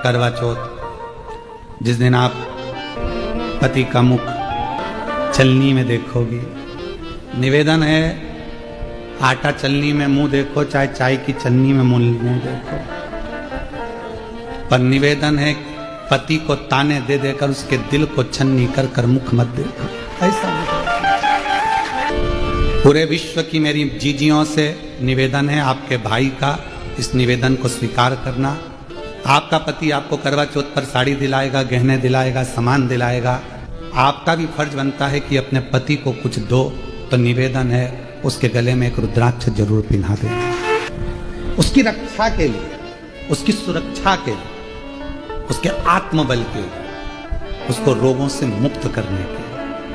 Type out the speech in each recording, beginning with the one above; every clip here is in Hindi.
करवा चौथ, जिस दिन आप पति का मुख छलनी में देखोगी। निवेदन है, आटा छलनी में मुंह देखो, चाहे चाय की छलनी में मुंह देखो, पर निवेदन है पति को ताने दे देकर उसके दिल को छन्नी कर कर मुख मत देखो। ऐसा पूरे विश्व की मेरी जीजियों से निवेदन है, आपके भाई का इस निवेदन को स्वीकार करना। आपका पति आपको करवा चौथ पर साड़ी दिलाएगा, गहने दिलाएगा, सामान दिलाएगा, आपका भी फर्ज बनता है कि अपने पति को कुछ दो। तो निवेदन है उसके गले में एक रुद्राक्ष जरूर पिन्हा देना, उसकी रक्षा के लिए, उसकी सुरक्षा के लिए, उसके आत्मबल के लिए, उसको रोगों से मुक्त करने के,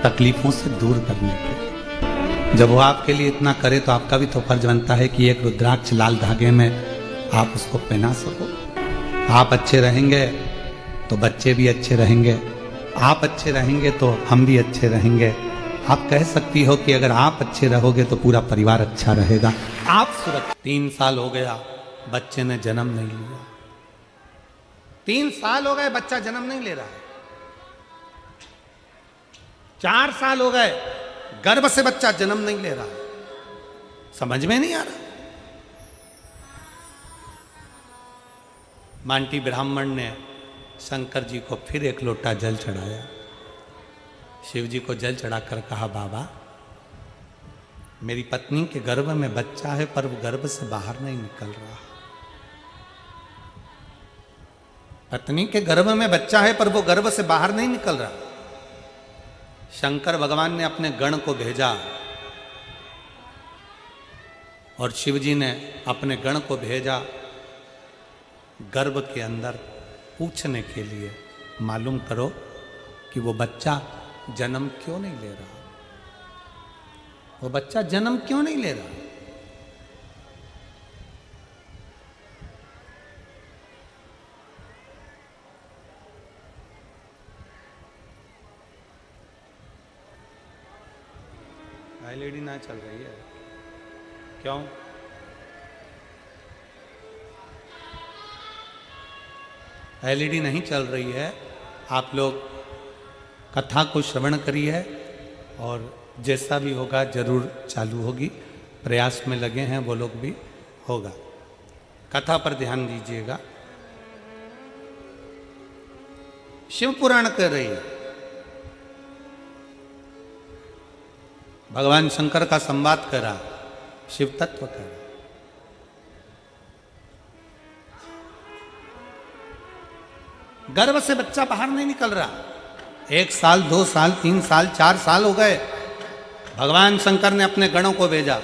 तकलीफों से दूर करने के। जब वो आपके लिए इतना करे तो आपका भी तो फर्ज बनता है कि एक रुद्राक्ष लाल धागे में आप उसको पहना सको। आप अच्छे रहेंगे तो बच्चे भी अच्छे रहेंगे, आप अच्छे रहेंगे तो हम भी अच्छे रहेंगे। आप कह सकती हो कि अगर आप अच्छे रहोगे तो पूरा परिवार अच्छा रहेगा। आप सुरक्षित। 3 साल हो गया बच्चे ने जन्म नहीं लिया, 3 साल हो गए बच्चा जन्म नहीं ले रहा है, 4 साल हो गए गर्भ से बच्चा जन्म नहीं ले रहा है। समझ में नहीं आ रहा। मांटी ब्राह्मण ने शंकर जी को फिर एक लोटा जल चढ़ाया। शिव जी को जल चढ़ाकर कहा, बाबा मेरी पत्नी के गर्भ में बच्चा है पर वो गर्भ से बाहर नहीं निकल रहा। पत्नी के गर्भ में बच्चा है पर वो गर्भ से बाहर नहीं निकल रहा। शंकर भगवान ने अपने गण को भेजा और शिव जी ने अपने गण को भेजा गर्भ के अंदर पूछने के लिए, मालूम करो कि वो बच्चा जन्म क्यों नहीं ले रहा, वो बच्चा जन्म क्यों नहीं ले रहा। एलईडी ना चल रही है क्यों? एलईडी नहीं चल रही है। आप लोग कथा को श्रवण करिए और जैसा भी होगा जरूर चालू होगी। प्रयास में लगे हैं वो लोग भी, होगा। कथा पर ध्यान दीजिएगा। शिव पुराण कर रही है, भगवान शंकर का संवाद कर रहा, शिव तत्व कर रहा। गर्भ से बच्चा बाहर नहीं निकल रहा। 1 साल, 2 साल, 3 साल, 4 साल हो गए। भगवान शंकर ने अपने गणों को भेजा,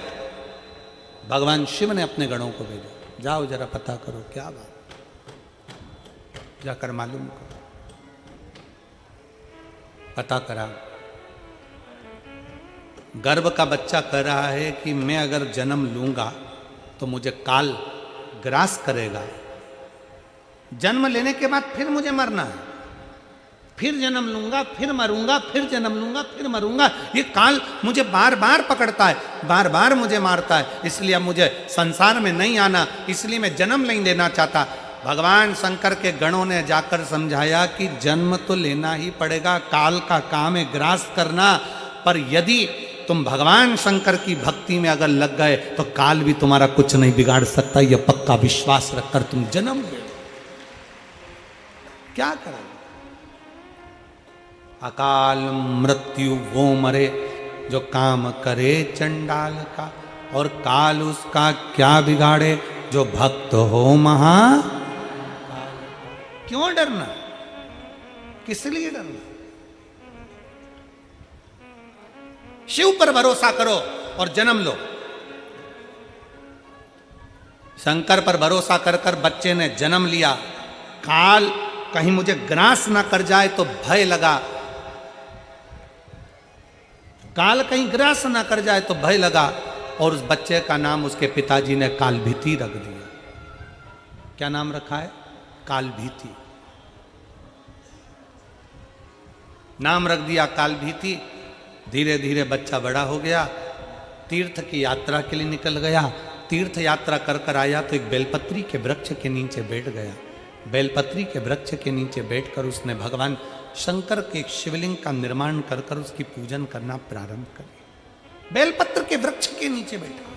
भगवान शिव ने अपने गणों को भेजा, जाओ जरा पता करो क्या बात, जाकर मालूम करो। पता करा, गर्भ का बच्चा कह रहा है कि मैं अगर जन्म लूंगा तो मुझे काल ग्रास करेगा, जन्म लेने के बाद फिर मुझे मरना है, फिर जन्म लूंगा, फिर मरूंगा, फिर जन्म लूंगा, फिर मरूंगा। ये काल मुझे बार बार पकड़ता है, बार बार मुझे मारता है, इसलिए अब मुझे संसार में नहीं आना, इसलिए मैं जन्म नहीं लेना चाहता। भगवान शंकर के गणों ने जाकर समझाया कि जन्म तो लेना ही पड़ेगा, काल का काम है ग्रास करना, पर यदि तुम भगवान शंकर की भक्ति में अगर लग गए तो काल भी तुम्हारा कुछ नहीं बिगाड़ सकता। यह पक्का विश्वास रखकर तुम जन्म लो। क्या करें? अकाल मृत्यु वो मरे जो काम करे चंडाल का, और काल उसका क्या बिगाड़े जो भक्त हो महा। क्यों डरना, किस लिए डरना? शिव पर भरोसा करो और जन्म लो। शंकर पर भरोसा कर कर बच्चे ने जन्म लिया। काल कहीं मुझे ग्रास ना कर जाए तो भय लगा, काल कहीं ग्रास ना कर जाए तो भय लगा, और उस बच्चे का नाम उसके पिताजी ने कालभीति रख दिया। क्या नाम रखा है? कालभीति नाम रख दिया, कालभीति। धीरे धीरे बच्चा बड़ा हो गया, तीर्थ की यात्रा के लिए निकल गया। तीर्थ यात्रा कर कर आया तो एक बेलपत्री के वृक्ष के नीचे बैठ गया। बेलपत्री के वृक्ष के नीचे बैठकर उसने भगवान शंकर के एक शिवलिंग का निर्माण कर कर उसकी पूजन करना प्रारंभ कर दिया। बेलपत्र के वृक्ष के नीचे बैठा।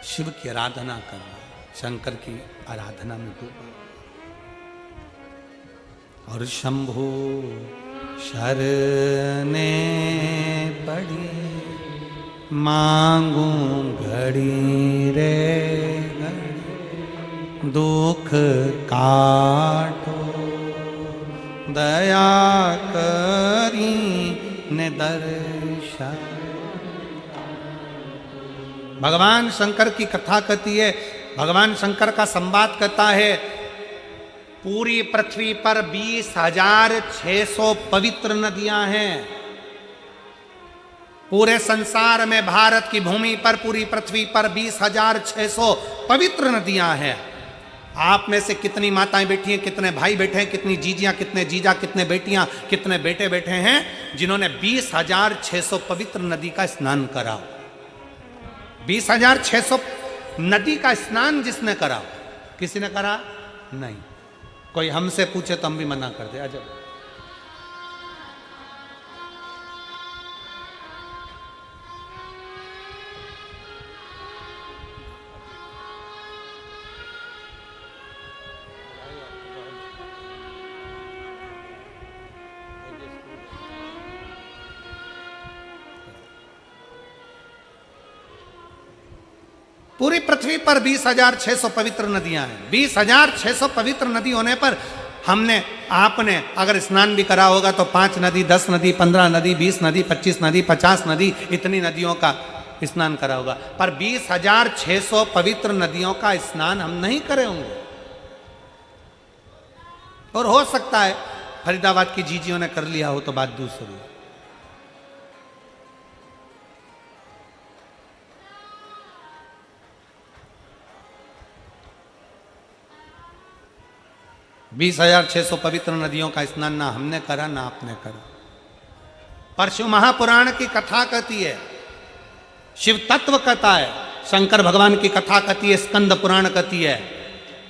शिव की आराधना कर रहा, शंकर की आराधना में डूबा। और शंभु शरने पड़ी मांगू घड़ी रे घड़ी, दुख काटो दया करी ने दर्शन। भगवान शंकर की कथा कहती है, भगवान शंकर का संवाद कहता है, पूरी पृथ्वी पर 20,600 पवित्र नदियां हैं। पूरे संसार में भारत की भूमि पर, पूरी पृथ्वी पर 20,600 पवित्र नदियां हैं। आप में से कितनी माताएं बैठी हैं, कितने भाई बैठे हैं, कितनी जीजियां, कितने जीजा, कितने बेटियां, कितने बेटे बैठे हैं जिन्होंने 20,600 पवित्र नदी का स्नान करा। 20,600 नदी का स्नान जिसने करा, किसी ने करा नहीं। कोई हमसे पूछे तो हम भी मना कर दे। अजब। पूरी पृथ्वी पर 20,600 पवित्र नदियां हैं। 20,600 पवित्र नदी होने पर हमने, आपने अगर स्नान भी करा होगा तो 5 नदी, 10 नदी, 15 नदी, 20 नदी, 25 नदी, 50 नदी, इतनी नदियों का स्नान करा होगा। पर 20,600 पवित्र नदियों का स्नान हम नहीं करे होंगे। और हो सकता है फरीदाबाद की जीजियों ने कर लिया हो तो बात दूसरी है। 20,600 पवित्र नदियों का स्नान ना हमने करा ना आपने करा। पर शिव महापुराण की कथा कहती है, शिव तत्व कहता है, शंकर भगवान की कथा कहती है, स्कंद पुराण कहती है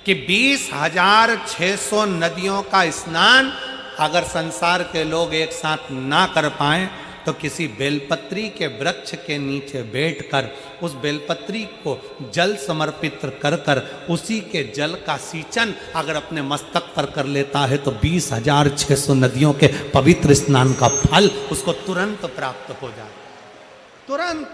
कि 20,600 नदियों का स्नान अगर संसार के लोग एक साथ ना कर पाए तो किसी बेलपत्री के वृक्ष के नीचे बैठकर उस बेलपत्री को जल समर्पित कर कर उसी के जल का सींचन अगर अपने मस्तक पर कर लेता है तो 20,600 नदियों के पवित्र स्नान का फल उसको तुरंत प्राप्त हो जाए। तुरंत।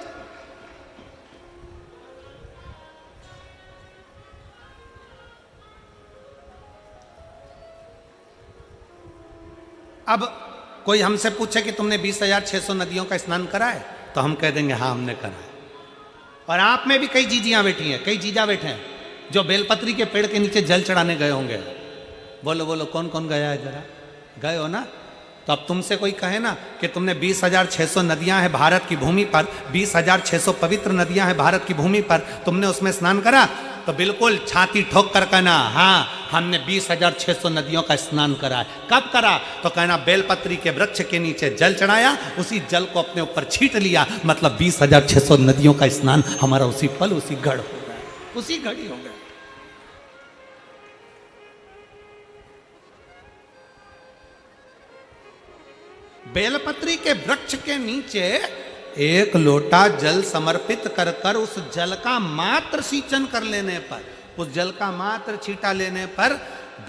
अब कोई हमसे पूछे कि तुमने 20,600 नदियों का स्नान करा है तो हम कह देंगे हाँ हमने करा है। और आप में भी कई जीजियां बैठी हैं, कई जीजा बैठे हैं जो बेलपत्री के पेड़ के नीचे जल चढ़ाने गए होंगे। बोलो बोलो कौन कौन गया है, जरा गए हो ना? तो अब तुमसे कोई कहे ना कि तुमने 20,600 नदियां हैं भारत की भूमि पर, 20,600 पवित्र नदियां हैं भारत की भूमि पर, तुमने उसमें स्नान करा, तो बिल्कुल छाती ठोक कर कहना हाँ हमने 20,600 नदियों का स्नान करा है। कब करा? तो कहना बेलपत्री के वृक्ष के नीचे जल चढ़ाया, उसी जल को अपने ऊपर छीट लिया, मतलब 20,600 नदियों का स्नान हमारा उसी पल उसी घड़ हो गया, उसी घड़ी हो गया। बेलपत्री के वृक्ष के नीचे एक लोटा जल समर्पित कर कर उस जल का मात्र सींचन कर लेने पर, उस जल का मात्र छींटा लेने पर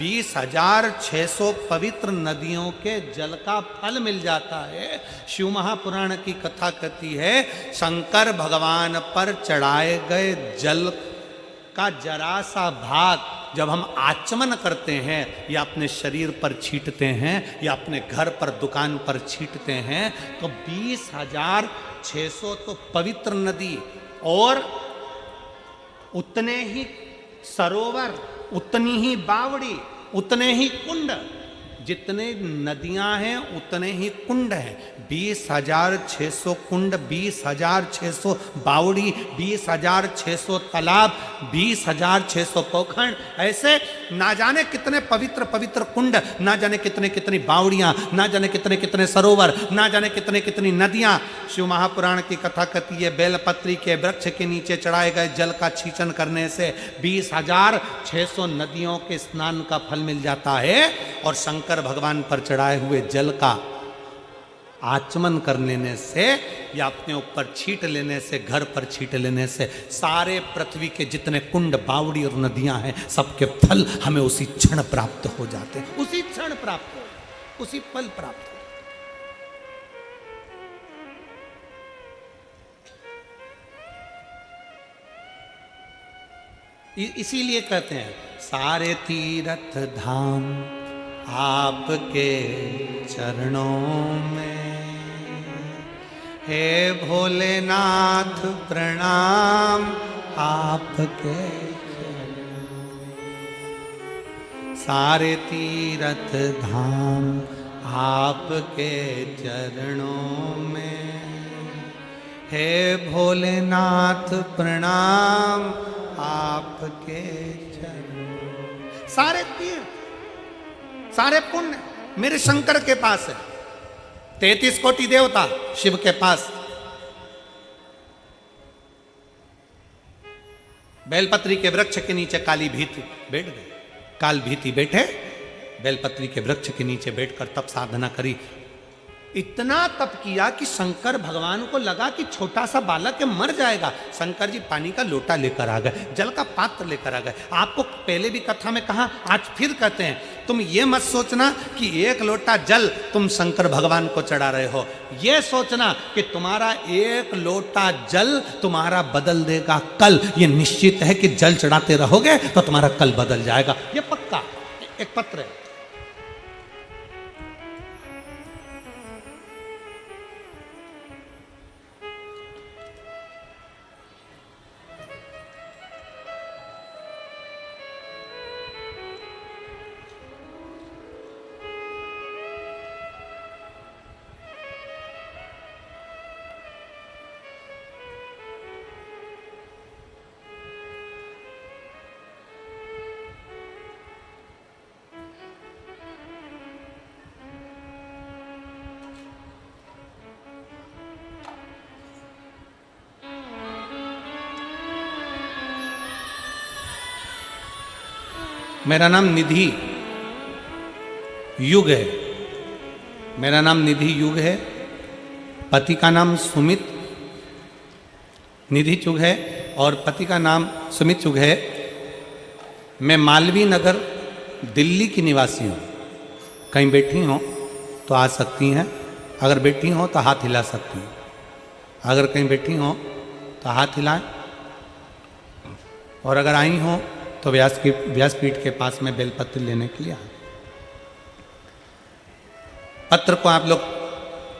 20,600 पवित्र नदियों के जल का फल मिल जाता है। शिव महापुराण की कथा कहती है शंकर भगवान पर चढ़ाए गए जल का जरा सा भाग जब हम आचमन करते हैं या अपने शरीर पर छींटते हैं या अपने घर पर दुकान पर छींटते हैं तो 20,600 तो पवित्र नदी और उतने ही सरोवर, उतनी ही बावड़ी, उतने ही कुंड जितने नदियां हैं उतने ही कुंड हैं। 20,600 कुंड, 20,600 बावड़ी, 20,600 तालाब, 20,600 पोखर, ऐसे ना जाने कितने पवित्र पवित्र कुंड, ना जाने कितने कितनी बावड़ियां, ना जाने कितने कितने सरोवर, ना जाने कितने कितनी नदियां। शिव महापुराण की कथा कहती है बेलपत्री के वृक्ष के नीचे चढ़ाए गए जल का छींचन करने से 20,600 नदियों के स्नान का फल मिल जाता है, और शंकर भगवान पर चढ़ाए हुए जल का आचमन कर लेने से या अपने ऊपर छींट लेने से, घर पर छींट लेने से सारे पृथ्वी के जितने कुंड, बावड़ी और नदियां हैं सबके फल हमें उसी क्षण प्राप्त हो जाते हैं, उसी क्षण प्राप्त हो, उसी पल प्राप्त हो। इसीलिए कहते हैं सारे तीर्थ धाम आपके चरणों में, हे भोलेनाथ प्रणाम आपके चरणों में। सारे तीर्थ धाम आपके चरणों में, हे भोलेनाथ प्रणाम आपके चरणों। सारे तीर्थ, सारे पुण्य मेरे शंकर के पास है। 33 कोटि देवता शिव के पास। बेलपत्री के वृक्ष के नीचे काली भीति बैठ गए, काल भीति बैठे बेलपत्री के वृक्ष के नीचे बैठकर तप साधना करी। इतना तप किया कि शंकर भगवान को लगा कि छोटा सा बालक है, मर जाएगा। शंकर जी पानी का लोटा लेकर आ गए, जल का पात्र लेकर आ गए। आपको पहले भी कथा में कहा, आज फिर कहते हैं, तुम ये मत सोचना कि एक लोटा जल तुम शंकर भगवान को चढ़ा रहे हो। ये सोचना कि तुम्हारा एक लोटा जल तुम्हारा बदल देगा कल। ये निश्चित है कि जल चढ़ाते रहोगे तो तुम्हारा कल बदल जाएगा, ये पक्का। एक पत्र है, मेरा नाम निधि युग है। मेरा नाम निधि युग है। पति का नाम सुमित निधि चुग है और पति का नाम सुमित चुग है। मैं मालवीय नगर दिल्ली की निवासी हूँ। कहीं बैठी हो तो आ सकती हैं, अगर बैठी हो तो हाथ हिला सकती हैं। अगर कहीं बैठी हो तो हाथ हिलाएं, और अगर आई हो तो व्यासपीठ के पास में बेलपत्र लेने के लिए आए। पत्र को आप लोग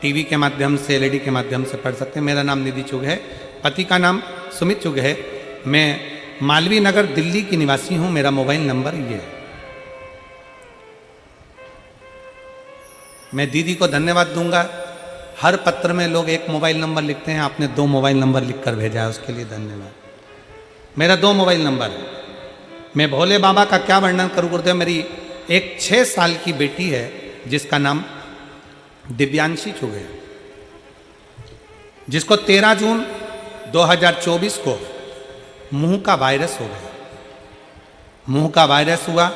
टीवी के माध्यम से, एलईडी के माध्यम से पढ़ सकते हैं। मेरा नाम निधि चुग है, पति का नाम सुमित चुग है। मैं मालवीय नगर दिल्ली की निवासी हूं। मेरा मोबाइल नंबर ये है। मैं दीदी को धन्यवाद दूंगा। हर पत्र में लोग एक मोबाइल नंबर लिखते हैं, आपने 2 मोबाइल नंबर लिखकर भेजा है, उसके लिए धन्यवाद। मेरा 2 मोबाइल नंबर है। मैं भोले बाबा का क्या वर्णन करूं गुरुदेव। मेरी एक 6 साल की बेटी है जिसका नाम दिव्यांशी चुग है, जिसको 13 जून 2024 को मुंह का वायरस हो गया। मुंह का वायरस हुआ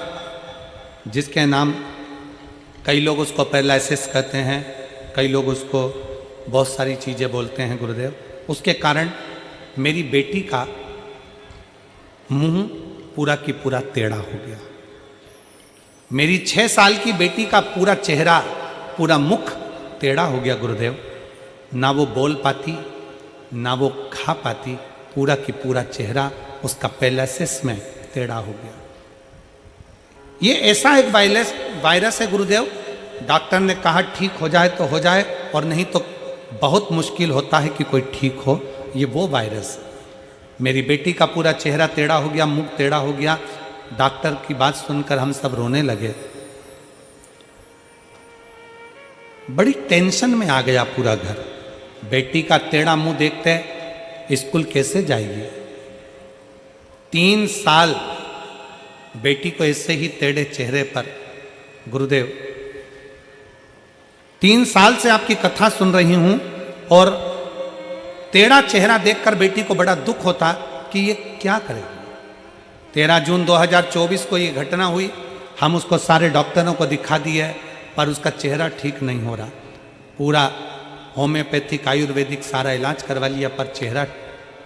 जिसके नाम, कई लोग उसको पैरालिसिस कहते हैं, कई लोग उसको बहुत सारी चीज़ें बोलते हैं गुरुदेव। उसके कारण मेरी बेटी का मुंह पूरा की पूरा टेढ़ा हो गया। मेरी 6 साल की बेटी का पूरा चेहरा, पूरा मुख टेढ़ा हो गया गुरुदेव। ना वो बोल पाती, ना वो खा पाती। पूरा की पूरा चेहरा उसका पैरालिसिस में टेढ़ा हो गया। ये ऐसा एक वायरस है गुरुदेव, डॉक्टर ने कहा ठीक हो जाए तो हो जाए, और नहीं तो बहुत मुश्किल होता है कि कोई ठीक हो। ये वो वायरस। मेरी बेटी का पूरा चेहरा टेढ़ा हो गया, मुख टेढ़ा हो गया। डॉक्टर की बात सुनकर हम सब रोने लगे। बड़ी टेंशन में आ गया पूरा घर। बेटी का टेढ़ा मुंह देखते स्कूल कैसे जाएगी। 3 साल बेटी को ऐसे ही टेढ़े चेहरे पर, गुरुदेव 3 साल से आपकी कथा सुन रही हूं और टेढ़ा चेहरा देखकर बेटी को बड़ा दुख होता कि ये क्या करेगी। 13 जून 2024 को ये घटना हुई। हम उसको सारे डॉक्टरों को दिखा दिए पर उसका चेहरा ठीक नहीं हो रहा। पूरा होम्योपैथिक आयुर्वेदिक सारा इलाज करवा लिया पर चेहरा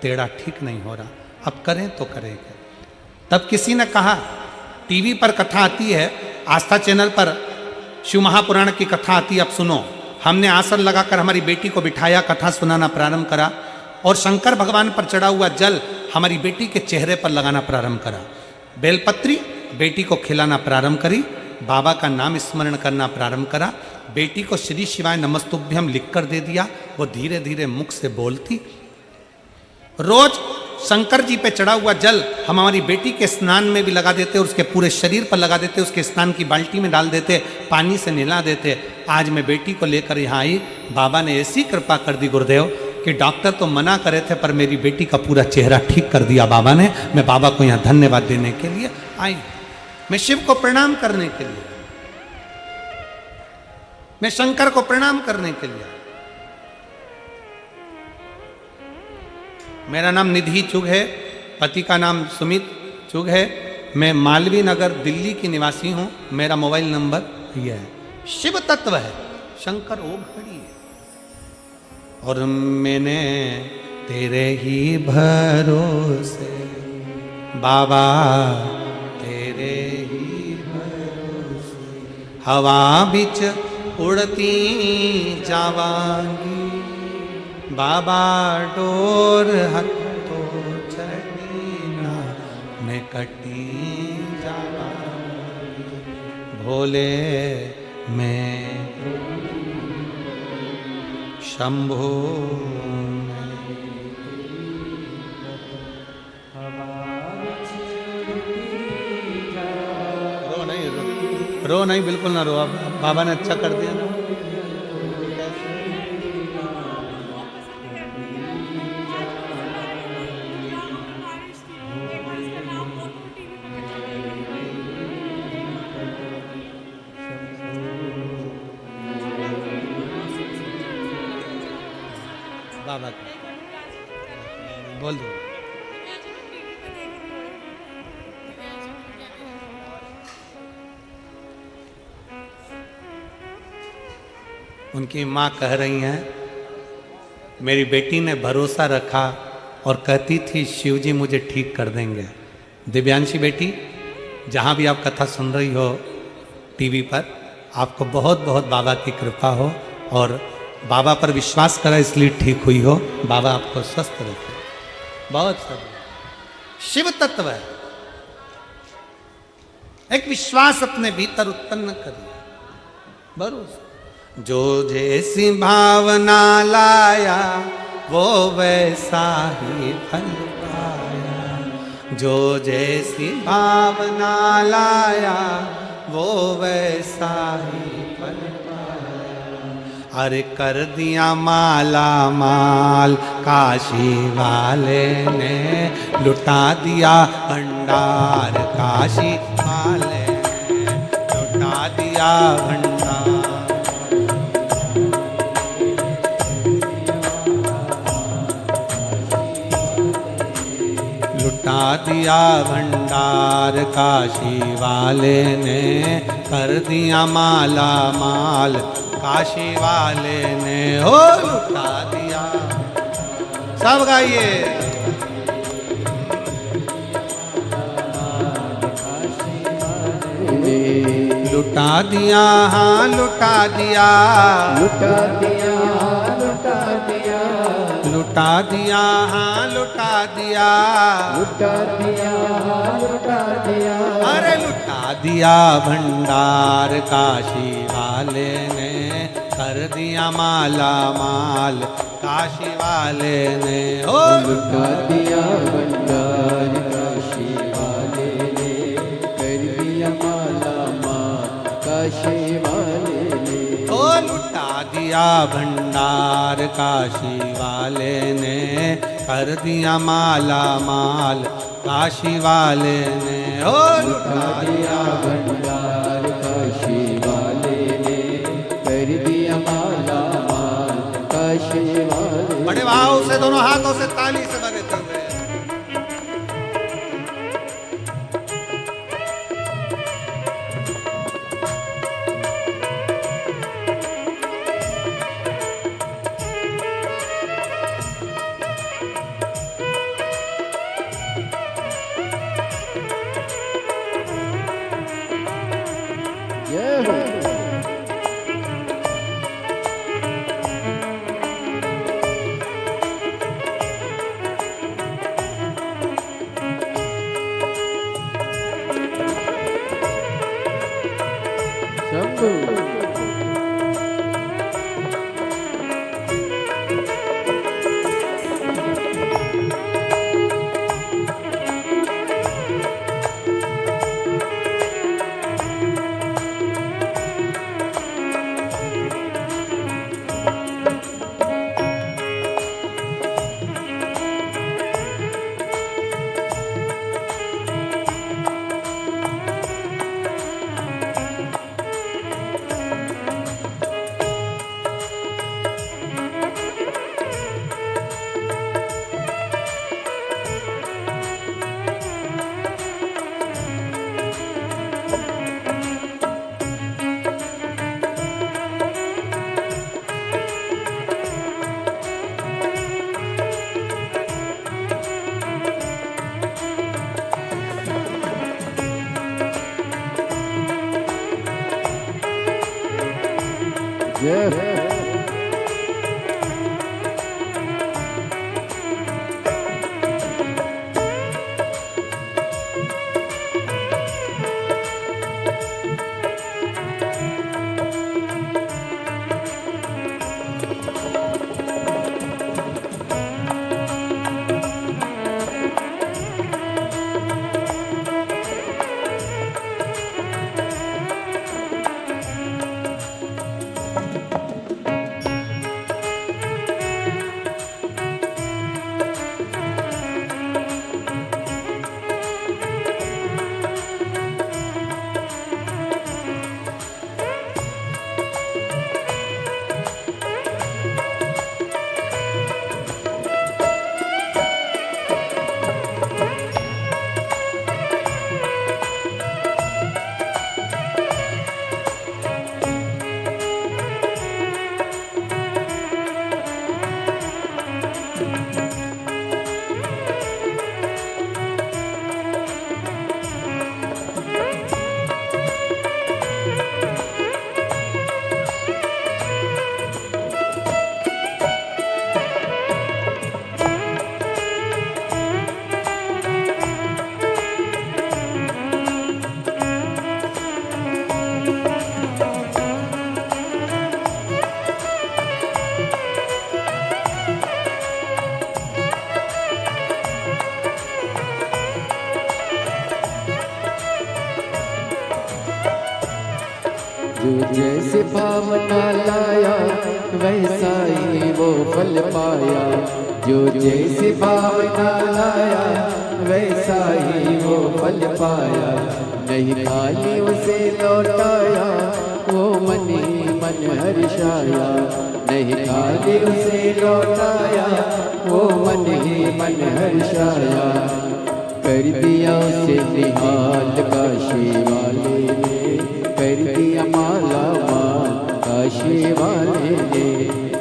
टेढ़ा ठीक नहीं हो रहा। अब करें तो करें क्या। तब किसी ने कहा, टीवी पर कथा आती है, आस्था चैनल पर शिव महापुराण की कथा आती है, अब सुनो। हमने आसन लगाकर हमारी बेटी को बिठाया, कथा सुनाना प्रारंभ करा और शंकर भगवान पर चढ़ा हुआ जल हमारी बेटी के चेहरे पर लगाना प्रारंभ करा। बेलपत्री बेटी को खिलाना प्रारंभ करी, बाबा का नाम स्मरण करना प्रारंभ करा। बेटी को श्री शिवाय नमस्तुभ्यम लिखकर दे दिया। वो धीरे धीरे मुख से बोलती। रोज शंकर जी पे चढ़ा हुआ जल हम हमारी बेटी के स्नान में भी लगा देते, उसके पूरे शरीर पर लगा देते, उसके स्नान की बाल्टी में डाल देते, पानी से नहला देते। आज मैं बेटी को लेकर यहाँ आई, बाबा ने ऐसी कृपा कर दी गुरुदेव कि डॉक्टर तो मना करे थे पर मेरी बेटी का पूरा चेहरा ठीक कर दिया बाबा ने। मैं बाबा को यहाँ धन्यवाद देने के लिए आई, मैं शिव को प्रणाम करने के लिए, मैं शंकर को प्रणाम करने के लिए। मेरा नाम निधि चुग है, पति का नाम सुमित चुग है। मैं मालवीय नगर दिल्ली की निवासी हूं। मेरा मोबाइल नंबर यह है। शिव तत्व है, शंकर ओम खड़ी है और मैंने तेरे ही भरोसे बाबा, तेरे ही भरोसे हवा बिच उड़ती जावांगी बाबा, डोर हथो चढ़ीना मैं कटी जावांगी भोले मैं शंभो रो नहीं, बिल्कुल ना रो। अब बाबा ने अच्छा कर दिया ना। बाबा बोल दो। उनकी माँ कह रही हैं, मेरी बेटी ने भरोसा रखा और कहती थी शिव जी मुझे ठीक कर देंगे। दिव्यांशी बेटी, जहाँ भी आप कथा सुन रही हो टीवी पर, आपको बहुत बहुत बाबा की कृपा हो और बाबा पर विश्वास करा इसलिए ठीक हुई हो। बाबा आपको स्वस्थ रखे। बहुत सब शिव तत्व है, एक विश्वास अपने भीतर उत्पन्न करिए, भरोसा। जो जैसी भावना लाया वो वैसा ही फल पाया, जो जैसी भावना लाया वो वैसा ही फल पाया। अरे कर दिया माला माल काशी वाले ने, लुटा दिया भंडार काशी वाले ने, लुटा दिया भंडार। लुटा दिया भंडार काशी वाले ने, कर दिया माला माल काशी वाले ने, हो लुटा दिया। सब गाइए। लुटा दिया, हाँ लुटा दिया, लुटा दिया, लुटा दिया, लुटा दिया, हाँ लुटा दिया, लुटा दिया, लुटा दिया। अरे लुटा दिया भंडार काशी वाले ने, कर दिया माला माल काशी वाले ने, ओ लुटा दिया भंडार काशी वाले ने, कर दिया माला माल काशी वाले ने, ओ लुटा दिया भंडार काशी वाले ने, कर दिया माला माल काशी वाले ने। ओ लुटा दिया भंडार काशी वाले ने, कर दिया माला माल काशी वाले। बड़े भाव से दोनों हाथों से ताली से बजाते हुए जय हो। शंभू जय हो। जो जैसे भावना लाया वैसा ही वो फल पाया, जो जैसे भावना लाया वैसा ही वो फल पाया। नहीं खाली उसे लौटाया वो मन ही मन हर्षाया, नहीं खाली उसे लौटाया वो मन ही मन हर्षाया। कर दिया उसे निहाल काशी वाले ने, कर दिया माला माल काशी वाले ने,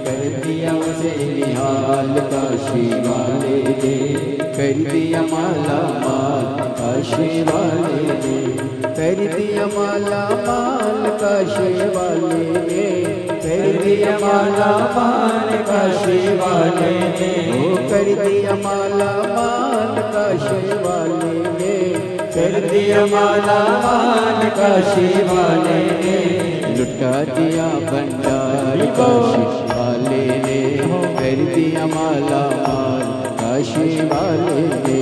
कर दिया उसे निहाल काशी वाले ने, कर दिया माला माल काशी वाले ने, कर दिया माला माल काशी वाले ने, कर दिया माला माल काशी वाले ने, ओ कर दिया माला माल काशी वाले ने, कर दिया माला माल काशी वाले ने। लुटा दिया भंडार काशी वाले ने, कर दिया माला माल काशी वाले ने,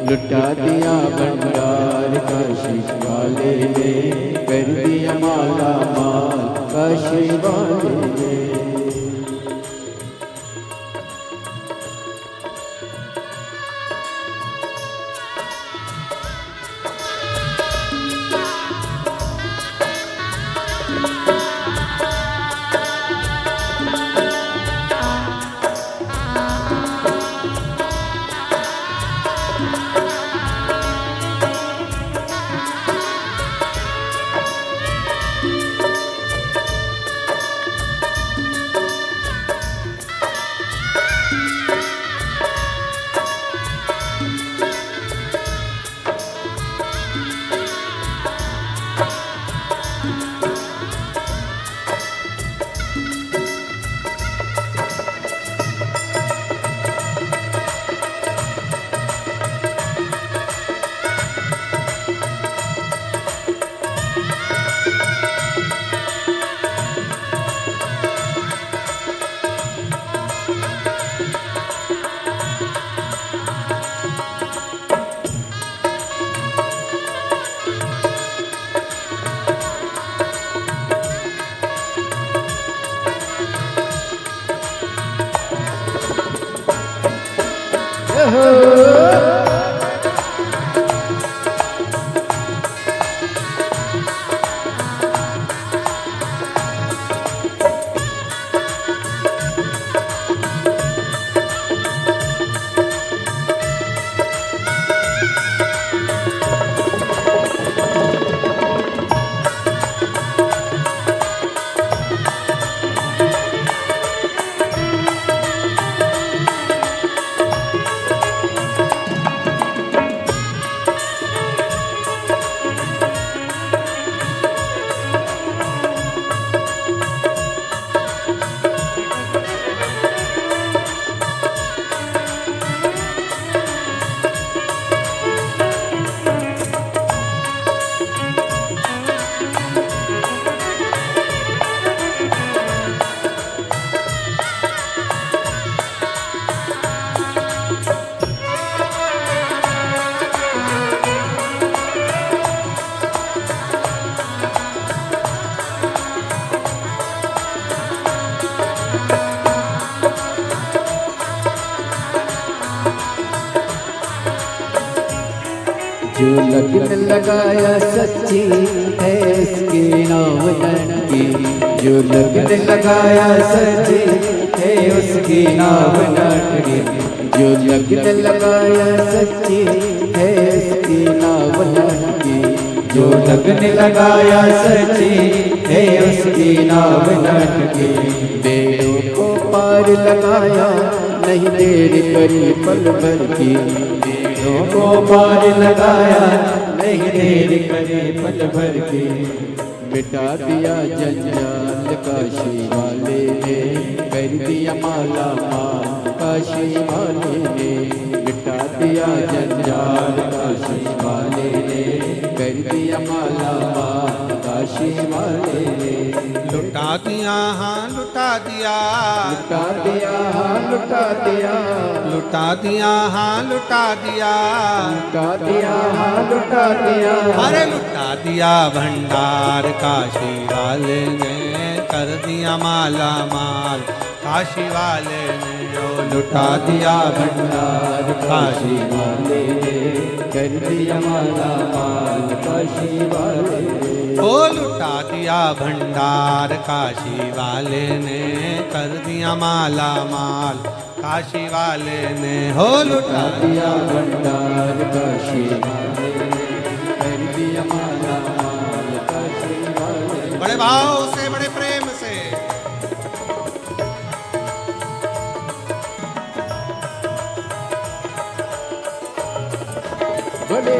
लुटा दिया भंडार काशी वाले ने, कर दिया माला माल काशी वाले ने। जो लगन लगाया सच्ची है इसके नाम नटकी। जो लगन लगाया सच्ची है उसकी नाम नटकी। जो लगन लगाया सच्ची है इसकी नाम नटकी। जो लगन लगाया सच्ची है उसकी नाम नटकी। बेड़ों को पार लगाया नहीं देर करी पल भर की। को पार लगाया नहीं देर करे पल भर के। मिटा दिया जंजाल काशी वाले ने कर दिया माला माल काशी वाले ने। मिटा दिया जंजाल काशी वाले ने कर दिया माला माल काशी वाले ने। लुटा दिया हाँ लुटा दिया, लुटा दिया हाँ लुटा दिया, लुटा दिया हाँ लुटा दिया, लुटा दिया हाँ लुटा दिया। अरे लुटा दिया भंडार काशी वाले ने कर दिया माला माल काशी वाले ने। ओ लुटा दिया भंडार काशी वाले ने कर दिया माला माल काशी वाले ने। ओ लुटा दिया भंडार काशी वाले ने कर दिया माला माल काशी वाले ने। हो लुटा दिया भंडार काशी वाले ने कर दिया माला माल काशी वाले ने। बड़े भाव से बड़े प्रेम से बड़े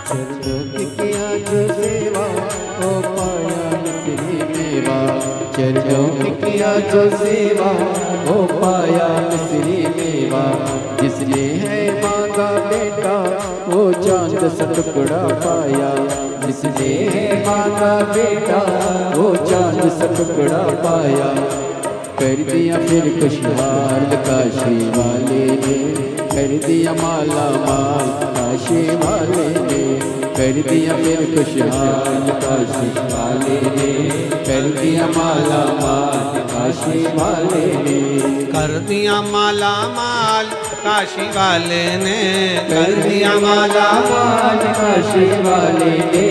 चरणों की किया जो सेवा हो पाया मिश्री मेवा। चरणों की किया जो सेवा हो पाया मिश्री मेवा। जिसने है मांगा बेटा वो चांद सा टुकड़ा पाया। जिसने है मांगा बेटा वो चांद सा टुकड़ा पाया। कर दिया फिर खुशहाल काशी वाले ने, कर दिया माला माल काशी वाले ने। कर दिया फिर खुशहाल काशी वाले ने, कर दिया माला माल काशी वाले ने। कर दिया माला माल काशी वाले ने, कर दिया माला माल काशी वाले ने।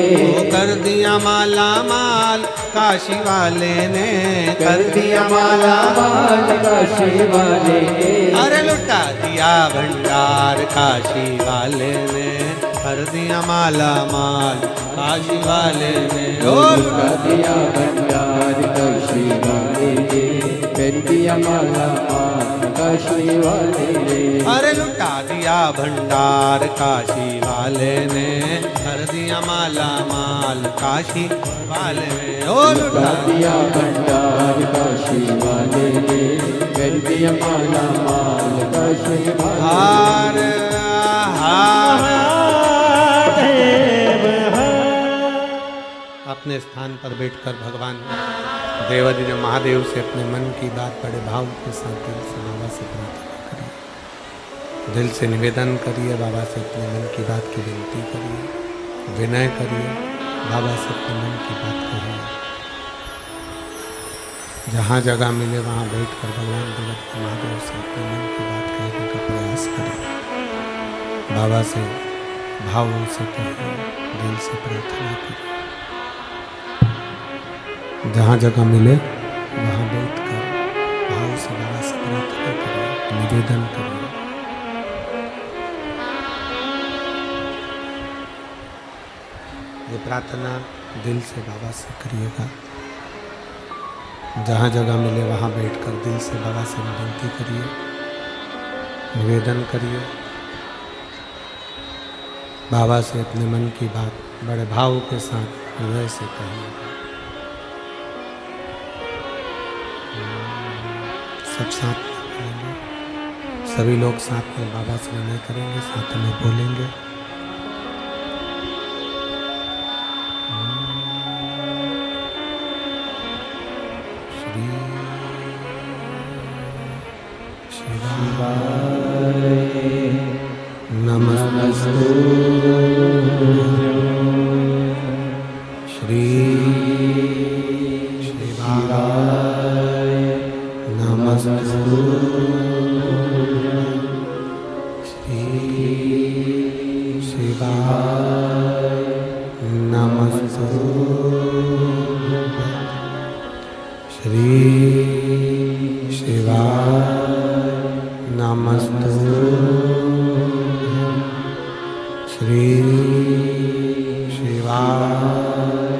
कर दिया माला माल काशी वाले ने, कर दिया माला माल काशी वाले ने। अरे लुटा दिया भंडार काशी वाले ने, कर दिया माला माल काशी वाले ने। लुटा दिया भंडार काशी वाले ने, कर दिया माला माल काशी वाले ने। अरे लुटा दिया भंडार काशी वाले ने, कर दिया माला माल काशी वाले ने। ओ लुटा दिया भंडार काशी वाले ने, कर दिया माला माल काशी वाले ने। अपने स्थान पर बैठकर भगवान देवादि महादेव से अपने मन की बात बड़े भाव के साथ दिल से बाबा से प्रार्थना करिए। दिल से निवेदन करिए, बाबा से अपने मन की बात की विनती करिए, विनय करिए, बाबा से अपने मन की बात कहिए। जहाँ जगह मिले वहाँ बैठकर भगवान देवादि महादेव से अपने मन की बात कहने का प्रयास करिए। बाबा से भावों से कहिए, दिल से प्रार्थना करिए। जहाँ जगह मिले वहाँ बैठकर भाव से बाबा से प्रार्थना करिए, निवेदन करिए। ये प्रार्थना दिल से बाबा से करिएगा। जहाँ जगह मिले वहाँ बैठकर दिल से बाबा से विनती करिए, निवेदन करिए। बाबा से अपने मन की बात बड़े भाव के साथ हृदय से कहिए। सब साथ में बोलेंगे, सभी लोग साथ में बाबा से विनय करेंगे, साथ में बोलेंगे। श्री शिवाय नमस्तु। श्री शिवाय नमस्तु। श्री शिवाय नमस्तु। श्री शिवाय नमस्तु। श्री शिवाय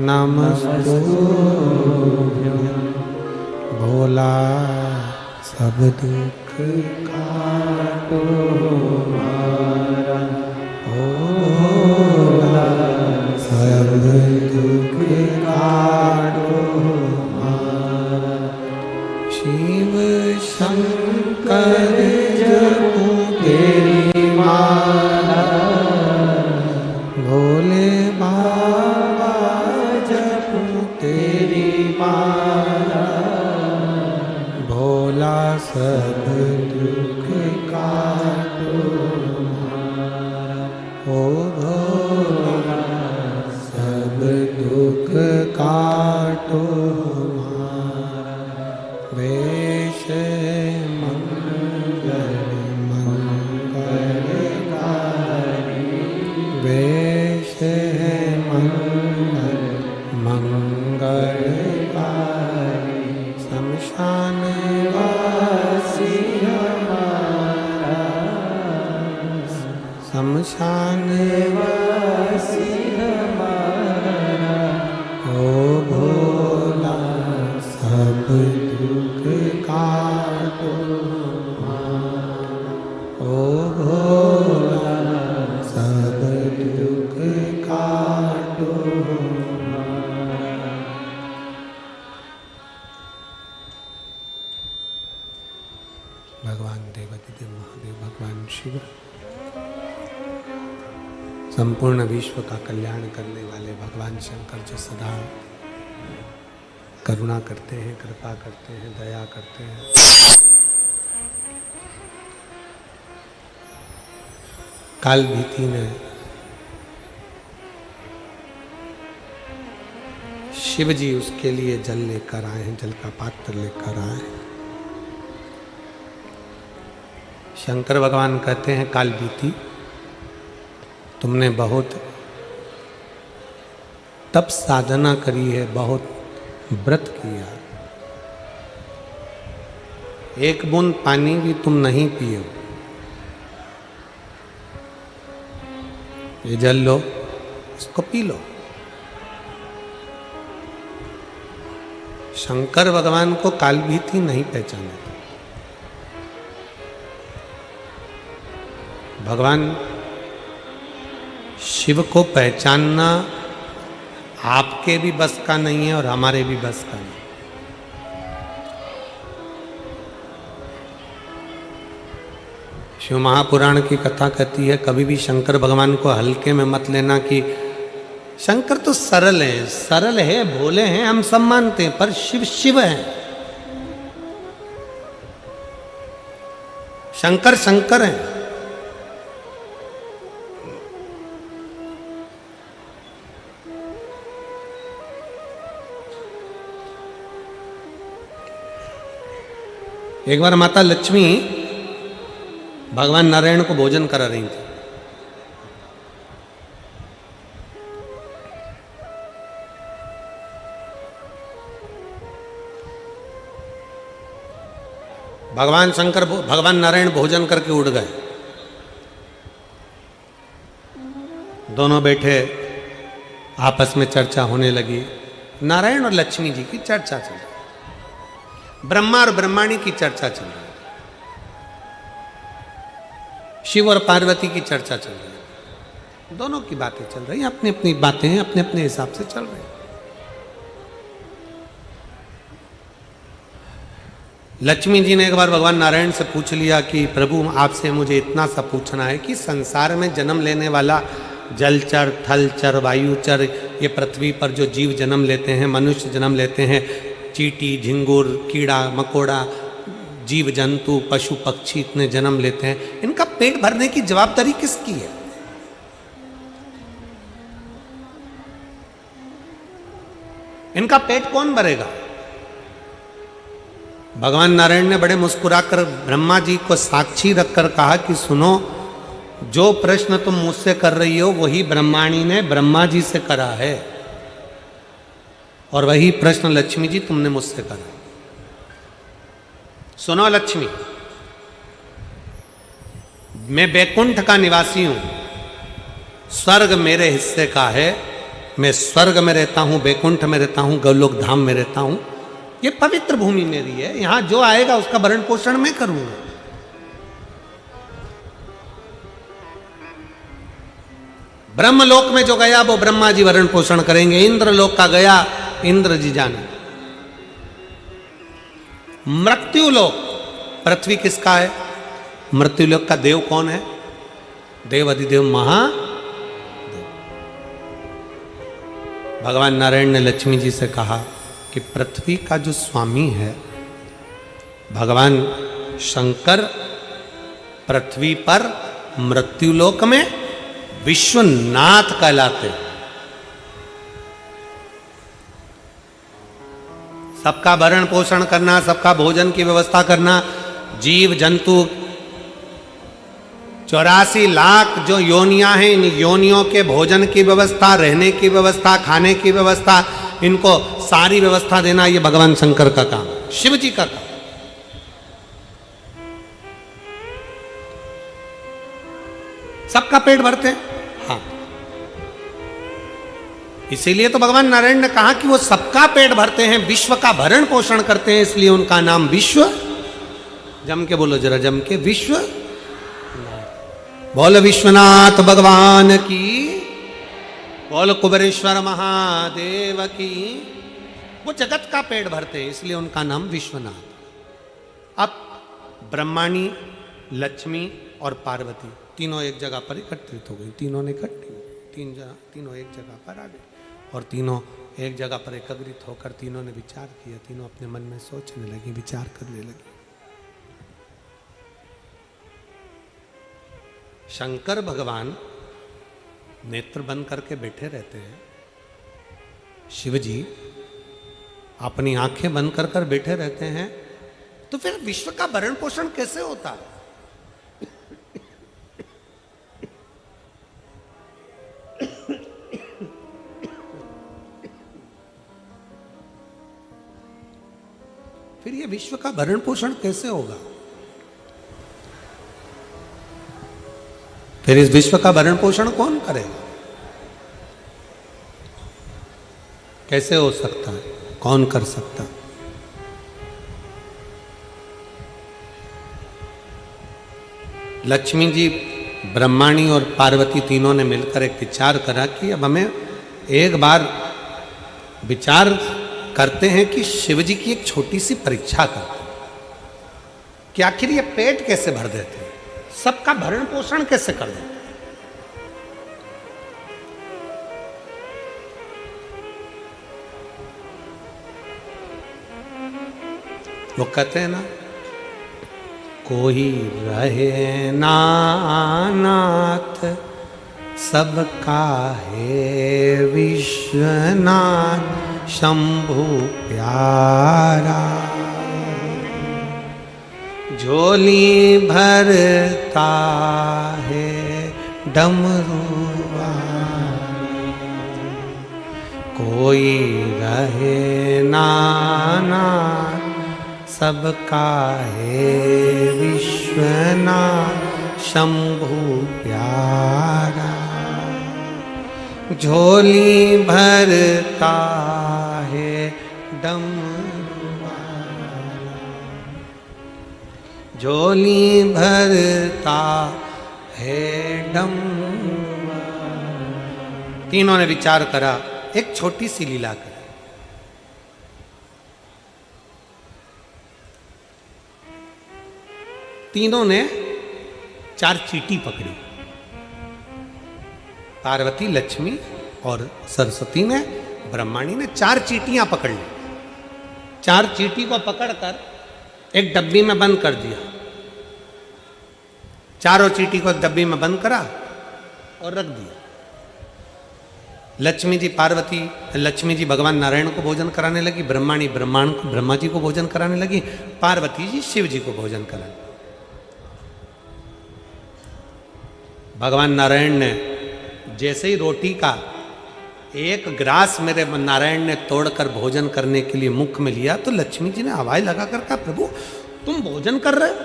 नमस्तु। भोला सब दुख काटो हमारा, भोला सब दुख काटो हमारा। शिव शंकर जपो तेरी माला, भोले बाबा जपो तेरी माला। भोला सब दुख काटो हमारा, ओ भोला सब दुख काटो हमारा। वेश मंगल मंगलकारी, वेश मंगल मंगलकारी। शमशान वासी हमारा, शमशान वासी हमारा। ओ भोला सब दुख काटो हमारा, ओ भोला सब दुख शीघ्र। संपूर्ण विश्व का कल्याण करने वाले भगवान शंकर जो सदा करुणा करते हैं, कृपा करते हैं, दया करते हैं, काल भीति ने शिव जी उसके लिए जल लेकर आए हैं, जल का पात्र लेकर आए हैं। शंकर भगवान कहते हैं काल बीती, तुमने बहुत तप साधना करी है, बहुत व्रत किया, एक बूंद पानी भी तुम नहीं पिए, ये जल लो, इसको पी लो। शंकर भगवान को काल भीति नहीं पहचाने। भगवान शिव को पहचानना आपके भी बस का नहीं है और हमारे भी बस का नहीं। शिव महापुराण की कथा कहती है कभी भी शंकर भगवान को हल्के में मत लेना कि शंकर तो सरल है, भोले हैं, हम सब मानते हैं, पर शिव शिव है। शंकर शंकर है। एक बार माता लक्ष्मी भगवान नारायण को भोजन करा रही थी। भगवान नारायण भोजन करके उड़ गए। दोनों बैठे आपस में चर्चा होने लगी। नारायण और लक्ष्मी जी की चर्चा चल रही, ब्रह्मा और ब्रह्माणी की चर्चा चल रही, शिव और पार्वती की चर्चा चल रही। दोनों की बातें चल रही, अपनी अपनी बातें अपने अपने हिसाब से चल रही। लक्ष्मी जी ने एक बार भगवान नारायण से पूछ लिया कि प्रभु आपसे मुझे इतना सा पूछना है कि संसार में जन्म लेने वाला जलचर, थलचर, वायुचर, ये पृथ्वी पर जो जीव जन्म लेते हैं, मनुष्य जन्म लेते हैं, चींटी, झिंगुर, कीड़ा मकोड़ा, जीव जंतु, पशु पक्षी इतने जन्म लेते हैं, इनका पेट भरने की जवाबदारी किसकी है? इनका पेट कौन भरेगा? भगवान नारायण ने बड़े मुस्कुराकर ब्रह्मा जी को साक्षी रखकर कहा कि सुनो, जो प्रश्न तुम मुझसे कर रही हो वही ब्रह्माणी ने ब्रह्मा जी से करा है, और वही प्रश्न लक्ष्मी जी तुमने मुझसे करा। सुनो लक्ष्मी, मैं वैकुंठ का निवासी हूं, स्वर्ग मेरे हिस्से का है, मैं स्वर्ग में रहता हूं, वैकुंठ में रहता हूं, गोलोक धाम में रहता हूं, ये पवित्र भूमि मेरी है, यहां जो आएगा उसका भरण पोषण मैं करूंगा। ब्रह्मलोक में जो गया वो ब्रह्मा जी भरण पोषण करेंगे, इंद्रलोक का गया इंद्र जी जाने। मृत्युलोक, पृथ्वी किसका है? मृत्युलोक का देव कौन है? देव अधिदेव महादेव। भगवान नारायण ने लक्ष्मी जी से कहा कि पृथ्वी का जो स्वामी है भगवान शंकर, पृथ्वी पर मृत्युलोक में विश्वनाथ कहलाते। सबका भरण पोषण करना, सबका भोजन की व्यवस्था करना, जीव जंतु 84 लाख जो योनियां हैं, इन योनियों के भोजन की व्यवस्था, रहने की व्यवस्था, खाने की व्यवस्था, इनको सारी व्यवस्था देना ये भगवान शंकर का काम, शिव जी का काम। सबका पेट भरते हैं, हाँ। इसीलिए तो भगवान नारायण ने कहा कि वो सबका पेट भरते हैं, विश्व का भरण पोषण करते हैं, इसलिए उनका नाम विश्व। जम के बोलो जरा, जम के, विश्व। बोल विश्वनाथ भगवान की, बोल कुबेरेश्वर महादेव की। वो जगत का पेट भरते हैं, इसलिए उनका नाम विश्वनाथ। अब ब्रह्माणी, लक्ष्मी और पार्वती तीनों एक जगह पर एकत्रित हो गई। तीनों ने इकट्ठी तीनों एक जगह पर आ गए और तीनों एक जगह पर एकत्रित होकर तीनों ने विचार किया। तीनों अपने मन में सोचने लगी, विचार करने लगी। शंकर भगवान नेत्र बंद करके बैठे रहते हैं, शिव जी अपनी आंखें बंद कर कर बैठे रहते हैं, तो फिर विश्व का भरण पोषण कैसे होता है? फिर ये विश्व का भरण पोषण कैसे होगा? फिर इस विश्व का भरण पोषण कौन करेगा? कैसे हो सकता है? कौन कर सकता है? लक्ष्मी जी, ब्रह्माणी और पार्वती तीनों ने मिलकर एक विचार करा कि अब हमें एक बार विचार करते हैं कि शिव जी की एक छोटी सी परीक्षा करते हैं कि आखिर ये पेट कैसे भर देते हैं, सबका भरण पोषण कैसे कर देते हैं। वो कहते हैं ना, कोई रहे ना नाथ सबका है विश्वनाथ शंभु प्यारा, झोली भरता है डमरुआ। कोई रहे ना नाथ सबका है विश्वनाथ शंभु प्यारा, झोली भरता है डमरुआ, झोली भरता है डमरुआ। तीनों ने विचार करा, एक छोटी सी लीला करें। तीनों ने 4 चींटी पकड़ी, पार्वती, लक्ष्मी और सरस्वती ने, ब्रह्माणी ने 4 चींटियां पकड़ ली। 4 चींटी को पकड़कर एक डब्बी में बंद कर दिया। चारों चींटी को एक डब्बी में बंद करा और रख दिया। लक्ष्मी जी भगवान नारायण को भोजन कराने लगी, ब्रह्माणी ब्रह्मा जी को भोजन कराने लगी, पार्वती जी शिव जी को भोजन कराने। भगवान नारायण ने जैसे ही रोटी का एक ग्रास मेरे नारायण ने तोड़कर भोजन करने के लिए मुख में लिया, तो लक्ष्मी जी ने आवाज लगाकर कहा, प्रभु तुम भोजन कर रहे हो?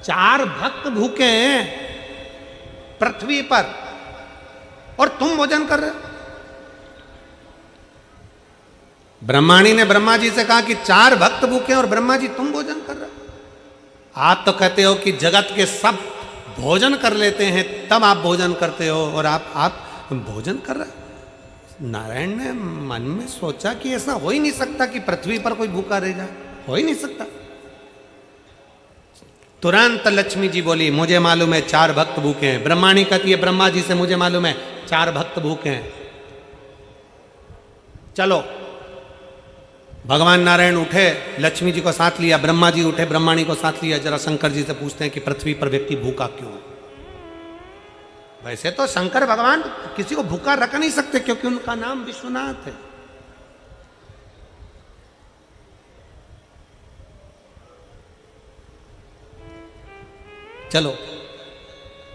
4 भक्त भूखे हैं पृथ्वी पर और तुम भोजन कर रहे हो? ब्रह्माणी ने ब्रह्मा जी से कहा कि 4 भक्त भूखे हैं और ब्रह्मा जी तुम भोजन कर रहे हो? आप तो कहते हो कि जगत के सब भोजन कर लेते हैं तब आप भोजन करते हो और आप भोजन कर रहे हो। नारायण ने मन में सोचा कि ऐसा हो ही नहीं सकता कि पृथ्वी पर कोई भूखा रह जाए, हो ही नहीं सकता। तुरंत लक्ष्मी जी बोली, मुझे मालूम है 4 भक्त भूखे हैं। ब्रह्माणी कहती है ब्रह्मा जी से, मुझे मालूम है 4 भक्त भूखे हैं, चलो। भगवान नारायण उठे, लक्ष्मी जी को साथ लिया, ब्रह्मा जी उठे, ब्रह्माणी को साथ लिया। जरा शंकर जी से पूछते हैं कि पृथ्वी पर व्यक्ति भूखा क्यों है? वैसे तो शंकर भगवान किसी को भूखा रख नहीं सकते क्योंकि उनका नाम विश्वनाथ है। चलो,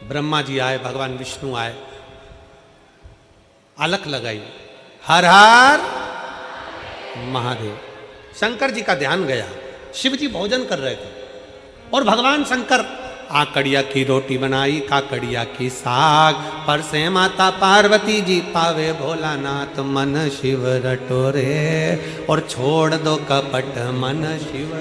ब्रह्मा जी आए, भगवान विष्णु आए, अलख लगाई, हर हर महादेव। शंकर जी का ध्यान गया, शिव जी भोजन कर रहे थे और भगवान शंकर आकड़िया की रोटी बनाई, काकड़िया की साग, पर से माता पार्वती जी पावे भोलानाथ, मन शिव रटोरे और छोड़ दो कपट मन शिव।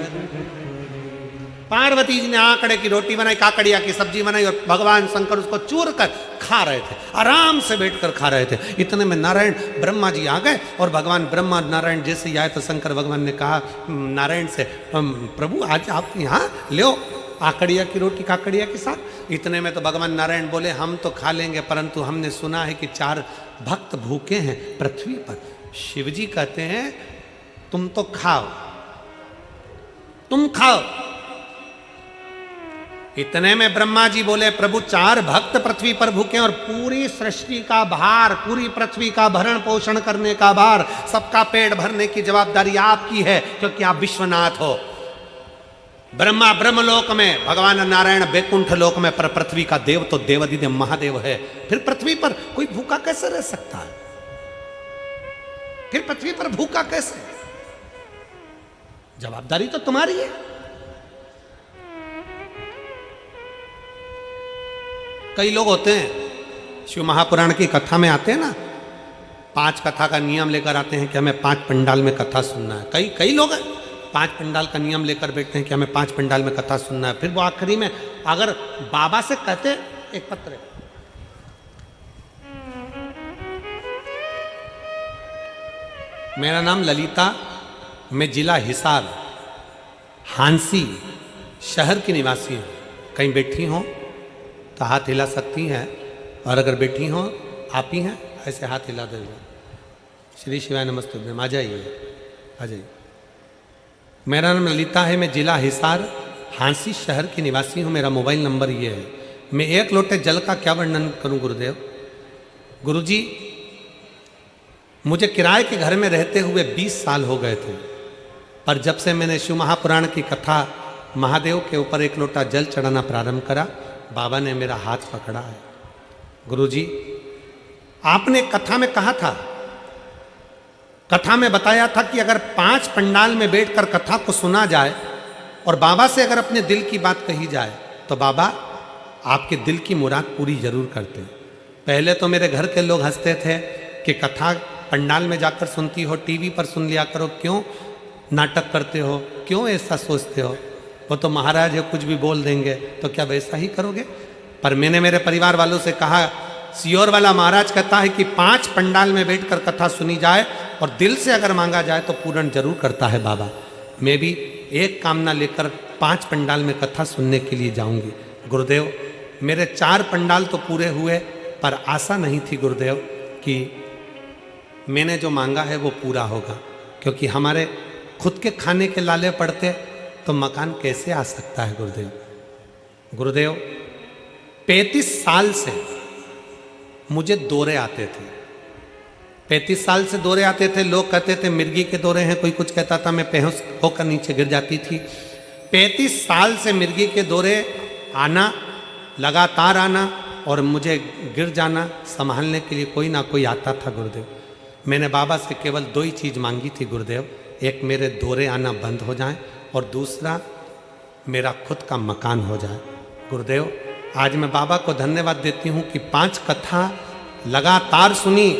पार्वती जी ने आकड़े की रोटी बनाई, काकड़िया की सब्जी बनाई और भगवान शंकर उसको चूर कर खा रहे थे, आराम से बैठकर खा रहे थे। इतने में नारायण ब्रह्मा जी आ गए और भगवान ब्रह्मा नारायण जैसे ही आए तो शंकर भगवान ने कहा नारायण से, प्रभु आज आप यहाँ ले आकड़िया की रोटी काकड़िया के साथ। इतने में तो भगवान नारायण बोले हम तो खा लेंगे, परंतु हमने सुना है कि 4 भक्त भूखे हैं पृथ्वी पर। शिव जी कहते हैं तुम तो खाओ, तुम खाओ। इतने में ब्रह्मा जी बोले प्रभु 4 भक्त पृथ्वी पर भूखे और पूरी सृष्टि का भार, पूरी पृथ्वी का भरण पोषण करने का भार, सबका पेट भरने की जवाबदारी आपकी है, क्योंकि आप विश्वनाथ हो। ब्रह्मा ब्रह्मलोक में, भगवान नारायण बैकुंठ लोक में, पर पृथ्वी का देव तो देवाधिदेव महादेव है। फिर पृथ्वी पर कोई भूखा कैसे रह सकता है? फिर पृथ्वी पर भूखा कैसे? जवाबदारी तो तुम्हारी है। कई लोग होते हैं शिव महापुराण की कथा में आते हैं ना, 5 कथा का नियम लेकर आते हैं कि हमें 5 पंडाल में कथा सुनना है। कई लोग हैं 5 पंडाल का नियम लेकर बैठते हैं कि हमें 5 पंडाल में कथा सुनना है। फिर वो आखिरी में अगर बाबा से कहते, एक पत्र, मेरा नाम ललिता, मैं जिला हिसार हांसी शहर की निवासी हूँ, कहीं बैठी हो तो हाथ हिला सकती हैं, और अगर बैठी हो आप ही हैं ऐसे हाथ हिला देंगे। श्री शिवाय नमस्ते, आ जाइए, आ जाइए। मेरा नाम ललिता है, मैं जिला हिसार हांसी शहर की निवासी हूँ, मेरा मोबाइल नंबर ये है। मैं 1 लोटे जल का क्या वर्णन करूँ गुरुदेव? गुरुजी, मुझे किराए के घर में रहते हुए 20 साल हो गए थे, पर जब से मैंने शिव महापुराण की कथा महादेव के ऊपर 1 लोटा जल चढ़ाना प्रारंभ करा, बाबा ने मेरा हाथ पकड़ा है। गुरुजी, आपने कथा में कहा था, कथा में बताया था कि अगर 5 पंडाल में बैठकर कथा को सुना जाए और बाबा से अगर अपने दिल की बात कही जाए तो बाबा आपके दिल की मुराद पूरी जरूर करते। पहले तो मेरे घर के लोग हंसते थे कि कथा पंडाल में जाकर सुनती हो, टीवी पर सुन लिया करो, क्यों नाटक करते हो, क्यों ऐसा सोचते हो, वो तो महाराज है कुछ भी बोल देंगे, तो क्या वैसा ही करोगे? पर मैंने मेरे परिवार वालों से कहा, सियोर वाला महाराज कहता है कि 5 पंडाल में बैठकर कथा सुनी जाए और दिल से अगर मांगा जाए तो पूर्ण जरूर करता है बाबा। मैं भी एक कामना लेकर 5 पंडाल में कथा सुनने के लिए जाऊंगी। गुरुदेव, मेरे 4 पंडाल तो पूरे हुए, पर आशा नहीं थी गुरुदेव कि मैंने जो मांगा है वो पूरा होगा, क्योंकि हमारे खुद के खाने के लाले पड़ते तो मकान कैसे आ सकता है गुरुदेव? गुरुदेव, 35 साल से मुझे दौरे आते थे, 35 साल से दौरे आते थे। लोग कहते थे मिर्गी के दौरे हैं, कोई कुछ कहता था, मैं बेहोश होकर नीचे गिर जाती थी। 35 साल से मिर्गी के दौरे आना, लगातार आना, और मुझे गिर जाना, संभालने के लिए कोई ना कोई आता था गुरुदेव। मैंने बाबा से केवल 2 ही चीज़ मांगी थी गुरुदेव, एक मेरे दौरे आना बंद हो जाए और दूसरा मेरा खुद का मकान हो जाए। गुरुदेव, आज मैं बाबा को धन्यवाद देती हूँ कि 5 कथा लगातार सुनी,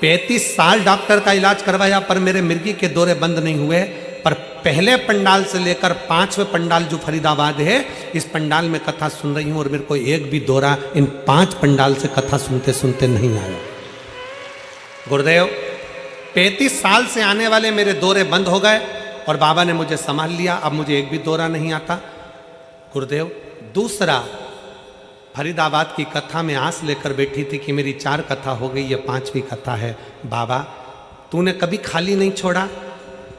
35 साल डॉक्टर का इलाज करवाया, पर मेरे मिर्गी के दौरे बंद नहीं हुए। पर पहले पंडाल से लेकर 5वें पंडाल जो फरीदाबाद है, इस पंडाल में कथा सुन रही हूँ और मेरे को एक भी दौरा इन 5 पंडाल से कथा सुनते सुनते नहीं आया। गुरुदेव, 35 साल से आने वाले मेरे दौरे बंद हो गए और बाबा ने मुझे संभाल लिया, अब मुझे एक भी दौरा नहीं आता। गुरुदेव, दूसरा, फरीदाबाद की कथा में आस लेकर बैठी थी कि मेरी 4 कथा हो गई, ये 5वीं कथा है। बाबा, तूने कभी खाली नहीं छोड़ा,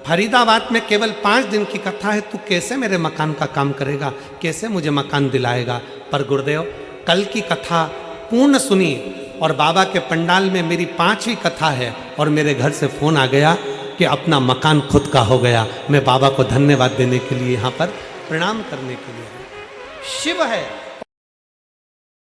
फरीदाबाद में केवल 5 दिन की कथा है, तू कैसे मेरे मकान का काम करेगा, कैसे मुझे मकान दिलाएगा? पर गुरुदेव, कल की कथा पूर्ण सुनी और बाबा के पंडाल में मेरी 5वीं कथा है और मेरे घर से फ़ोन आ गया कि अपना मकान खुद का हो गया। मैं बाबा को धन्यवाद देने के लिए यहाँ पर प्रणाम करने के लिए, शिव है